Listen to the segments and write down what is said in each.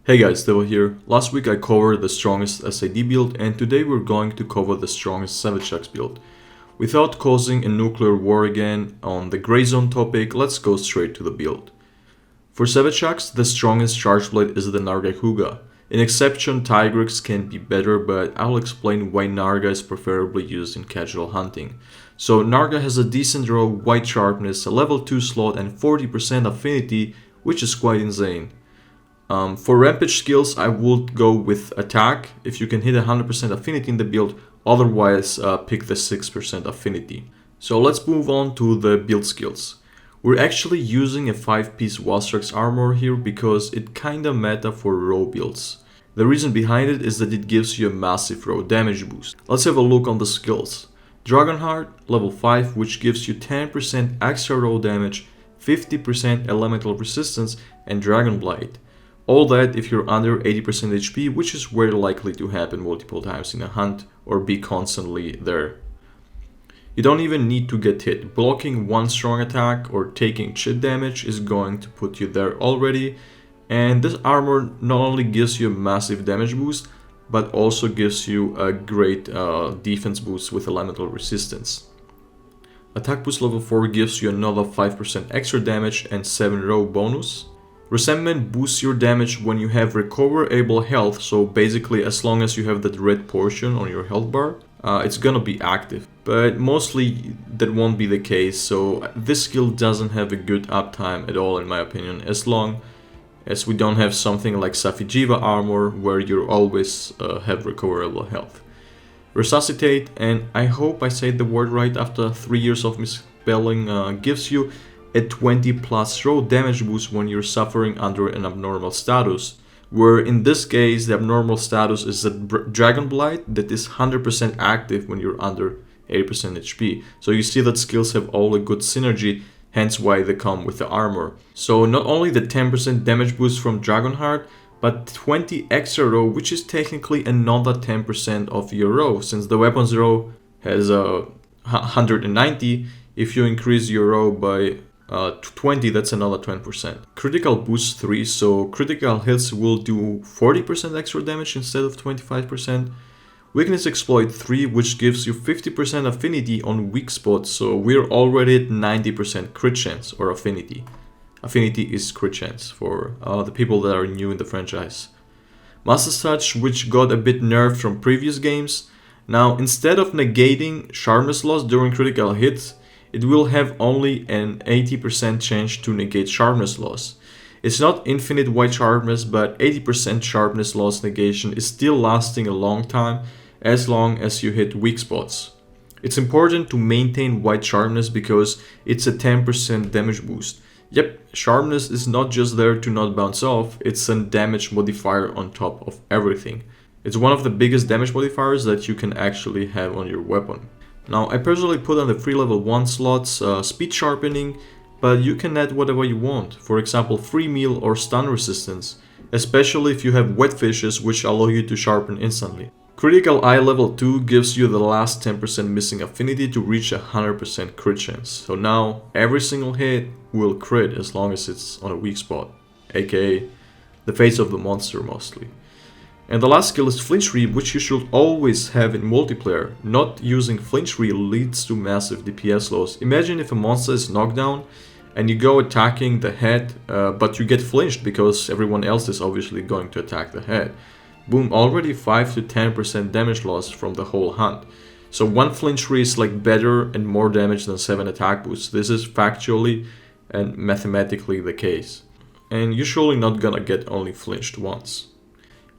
Hey guys, Devo here. Last week I covered the strongest SID build and today we're going to cover the strongest Savage Axe build. Without causing a nuclear war again on the gray zone topic, let's go straight to the build. For Savage Axe, the strongest charge blade is the Nargacuga. In exception, Tigrex can be better, but I'll explain why Narga is preferably used in casual hunting. So Narga has a decent row, white sharpness, a level 2 slot and 40% affinity, which is quite insane. For rampage skills, I would go with attack if you can hit 100% affinity in the build, otherwise pick the 6% affinity. So let's move on to the build skills. We're actually using a 5-piece Wasrax armor here because it kinda meta for row builds. The reason behind it is that it gives you a massive row damage boost. Let's have a look on the skills. Dragonheart, level 5, which gives you 10% extra row damage, 50% elemental resistance, and Dragonblade. All that if you're under 80% HP, which is very likely to happen multiple times in a hunt or be constantly there. You don't even need to get hit. Blocking one strong attack or taking chip damage is going to put you there already. And this armor not only gives you a massive damage boost, but also gives you a great defense boost with elemental resistance. Attack boost level 4 gives you another 5% extra damage and 7 row bonus. Resentment boosts your damage when you have recoverable health, so basically as long as you have that red portion on your health bar, it's gonna be active. But mostly that won't be the case, so this skill doesn't have a good uptime at all in my opinion, as long as we don't have something like Safi'jiiva armor where you always have recoverable health. Resuscitate, and I hope I said the word right after 3 years of misspelling, gives you a 20 plus row damage boost when you're suffering under an abnormal status, where in this case the abnormal status is a Dragon Blight that is 100% active when you're under 80% HP. So you see that skills have all a good synergy, hence why they come with the armor. So not only the 10% damage boost from Dragonheart, but 20 extra row, which is technically another 10% of your row, since the weapons row has 190. If you increase your row by 20, that's another 20%. Critical boost 3, so critical hits will do 40% extra damage instead of 25%. Weakness exploit 3, which gives you 50% affinity on weak spots, so we're already at 90% crit chance or affinity. Affinity is crit chance for the people that are new in the franchise. Master's Touch, which got a bit nerfed from previous games. Now, instead of negating sharpness loss during critical hits, it will have only an 80% chance to negate sharpness loss. It's not infinite white sharpness, but 80% sharpness loss negation is still lasting a long time, as long as you hit weak spots. It's important to maintain white sharpness because it's a 10% damage boost. Yep, sharpness is not just there to not bounce off, it's a damage modifier on top of everything. It's one of the biggest damage modifiers that you can actually have on your weapon. Now, I personally put on the free level 1 slots speed sharpening, but you can add whatever you want. For example, free meal or stun resistance, especially if you have wet fishes which allow you to sharpen instantly. Critical Eye level 2 gives you the last 10% missing affinity to reach 100% crit chance. So now every single hit will crit as long as it's on a weak spot, aka the face of the monster mostly. And the last skill is Flinch Re, which you should always have in multiplayer. Not using Flinch Re leads to massive DPS loss. Imagine if a monster is knocked down and you go attacking the head, but you get flinched because everyone else is obviously going to attack the head. Boom, already 5 to 10% damage loss from the whole hunt. So one Flinch Re is like better and more damage than 7 attack boosts. This is factually and mathematically the case. And you're surely not gonna get only flinched once.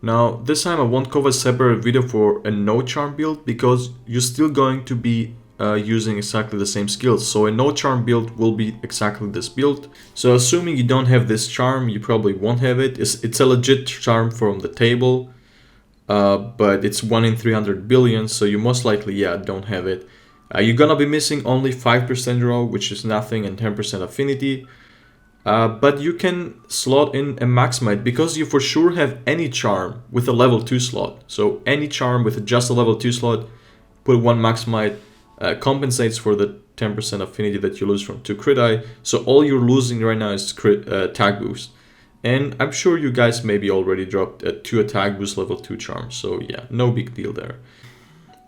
Now, this time I won't cover a separate video for a no charm build because you're still going to be using exactly the same skills. So a no charm build will be exactly this build. So assuming you don't have this charm, you probably won't have it. It's a legit charm from the table, but it's 1 in 300 billion, so you most likely, don't have it. You're gonna be missing only 5% row, which is nothing, and 10% affinity. But you can slot in a Maximite because you for sure have any charm with a level 2 slot. So any charm with just a level 2 slot, put one Maximite, compensates for the 10% affinity that you lose from 2 crit eye. So all you're losing right now is crit attack boost. And I'm sure you guys maybe already dropped a 2 attack boost level 2 charm, so yeah, no big deal there.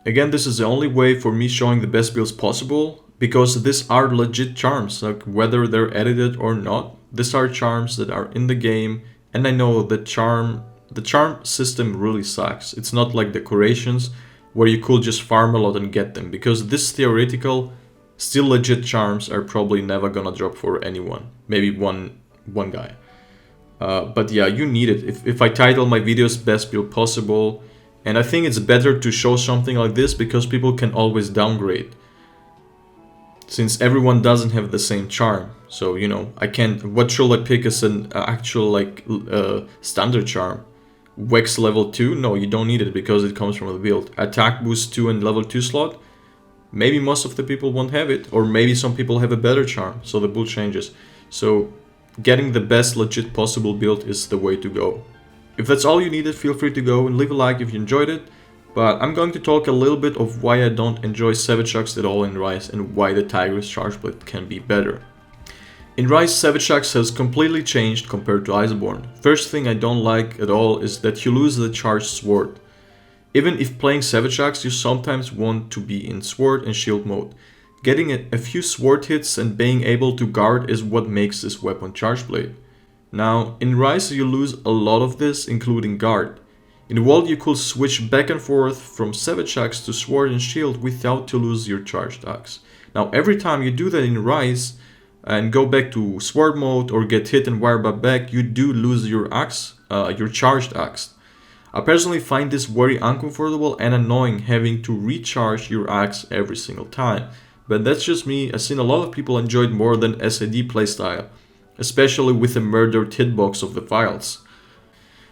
Again, this is the only way for me showing the best builds possible, because these are legit charms, like whether they're edited or not. These are charms that are in the game, and I know the charm system really sucks. It's not like decorations where you could just farm a lot and get them, because this theoretical, still legit charms are probably never gonna drop for anyone. Maybe one guy. But yeah, you need it. If I title my videos best build possible, and I think it's better to show something like this because people can always downgrade. Since everyone doesn't have the same charm. So, you know, I can't... What should I pick as an actual, like, standard charm? Wex level 2? No, you don't need it because it comes from the build. Attack boost 2 and level 2 slot? Maybe most of the people won't have it. Or maybe some people have a better charm. So the build changes. So getting the best legit possible build is the way to go. If that's all you needed, feel free to go and leave a like if you enjoyed it. But I'm going to talk a little bit of why I don't enjoy Savage Axe at all in Rise and why the Tigress Charge Blade can be better. In Rise, Savage Axe has completely changed compared to Iceborne. First thing I don't like at all is that you lose the charged sword. Even if playing Savage Axe, you sometimes want to be in sword and shield mode. Getting a few sword hits and being able to guard is what makes this weapon Charge Blade. Now, in Rise you lose a lot of this, including guard. In World you could switch back and forth from Savage Axe to Sword and Shield without to lose your Charged Axe. Now every time you do that in Rise and go back to Sword mode or get hit and wire back, you do lose your axe, your Charged Axe. I personally find this very uncomfortable and annoying having to recharge your axe every single time. But that's just me. I've seen a lot of people enjoy it more than SAD playstyle, especially with the murdered hitbox of the files.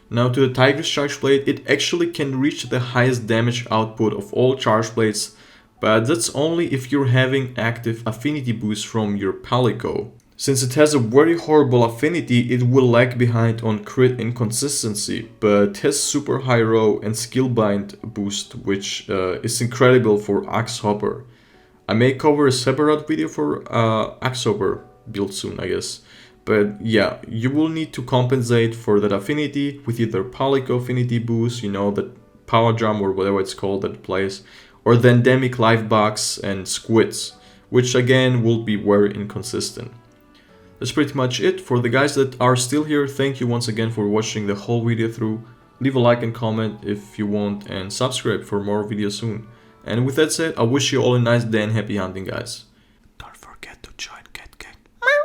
Now to the Tigress Charge Blade, it actually can reach the highest damage output of all Charge Blades, but that's only if you're having active affinity boost from your Palico. Since it has a very horrible affinity, it will lag behind on crit inconsistency, but it has super high row and skill bind boost, which is incredible for Axe Hopper. I may cover a separate video for Axe Hopper build soon, I guess. But yeah, you will need to compensate for that affinity with either Palico affinity boost, you know, that power drum or whatever it's called that plays, or the endemic life box and squids, which again will be very inconsistent. That's pretty much it. For the guys that are still here, thank you once again for watching the whole video through. Leave a like and comment if you want, and subscribe for more videos soon. And with that said, I wish you all a nice day and happy hunting, guys.